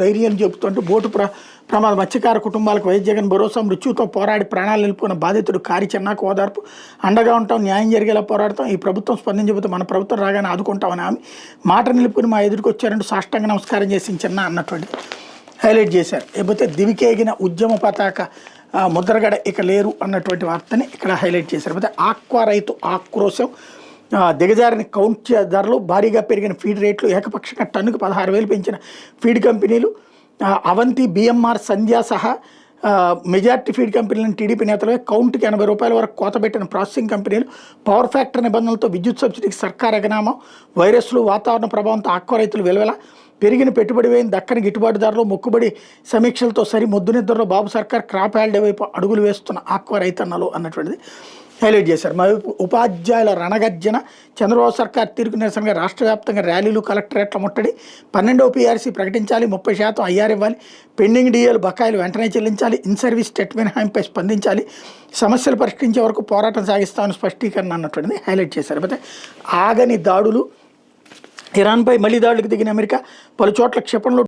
ధైర్యం చెబుతుంటూ బోటు ప్రమాద మత్స్యకార కుటుంబాలకు వైఎస్ జగన్ భరోసా, మృత్యుతో పోరాడి ప్రాణాలు నిలిపిన బాధితుడు కారి చెన్నాకు ఓదార్పు, అండగా ఉంటాం, న్యాయం జరిగేలా పోరాడతాం, ఈ ప్రభుత్వం స్పందించబోతే మన ప్రభుత్వం రాగానే ఆదుకుంటామని ఆమె మాట నిలుపుకుని మా ఎదురుకు వచ్చారంటూ సాష్టాంగ నమస్కారం చేసి చిన్న అన్నటువంటి హైలైట్ చేశారు. లేకపోతే దివికేగిన ఉద్యమ పతాక ముద్రగడ ఇక లేరు అన్నటువంటి వార్తని ఇక్కడ హైలైట్ చేశారు. లేకపోతే ఆక్వా రైతు ఆక్రోశం, దిగజారిన కౌంట్ ధరలు, భారీగా పెరిగిన ఫీడ్ రేట్లు, ఏకపక్షంగా టన్నుకు 16,000 పెంచిన ఫీడ్ కంపెనీలు, అవంతి, బిఎంఆర్, సంధ్యా సహా మెజార్టీ ఫీడ్ కంపెనీలను టీడీపీ నేతలే, కౌంట్కి 80 రూపాయల వరకు కోత పెట్టిన ప్రాసెసింగ్ కంపెనీలు, పవర్ ఫ్యాక్టర్ నిబంధనలతో విద్యుత్ సబ్సిడీకి సర్కార్ ఎగనామం, వైరస్లు, వాతావరణ ప్రభావంతో ఆక్వా రైతులు వెలువెల, పెరిగిన పెట్టుబడి వేయిన దక్కని గిట్టుబాటు ధరలు, మొక్కుబడి సమీక్షలతో సరి మొద్దు నిద్రలో బాబు సర్కార్ క్రాప్ హాలిడే వైపు అడుగులు వేస్తున్న ఆక్వా రైతన్నలు అన్నటువంటిది హైలైట్ చేశారు. ఉపాధ్యాయుల రణగర్జన, చంద్రబాబు సర్కార్ తీరుకు నిరసనగా రాష్ట్ర వ్యాప్తంగా ర్యాలీలు, కలెక్టరేట్ల ముట్టడి, 12వ పీఆర్సీ ప్రకటించాలి, 30% ఐఆర్ ఇవ్వాలి, పెండింగ్ డిఏలు బకాయిలు వెంటనే చెల్లించాలి, ఇన్ సర్వీస్ టెట్ మినహాయింపై స్పందించాలి, సమస్యలు పరిష్కరించే వరకు పోరాటం సాగిస్తామని స్పష్టీకరణ అన్నటువంటిది హైలైట్ చేశారు. అయితే ఆగని దాడులు, ఇరాన్పై మళ్లీ దాడులకు దిగిన అమెరికా, పలు చోట్ల క్షిపణులు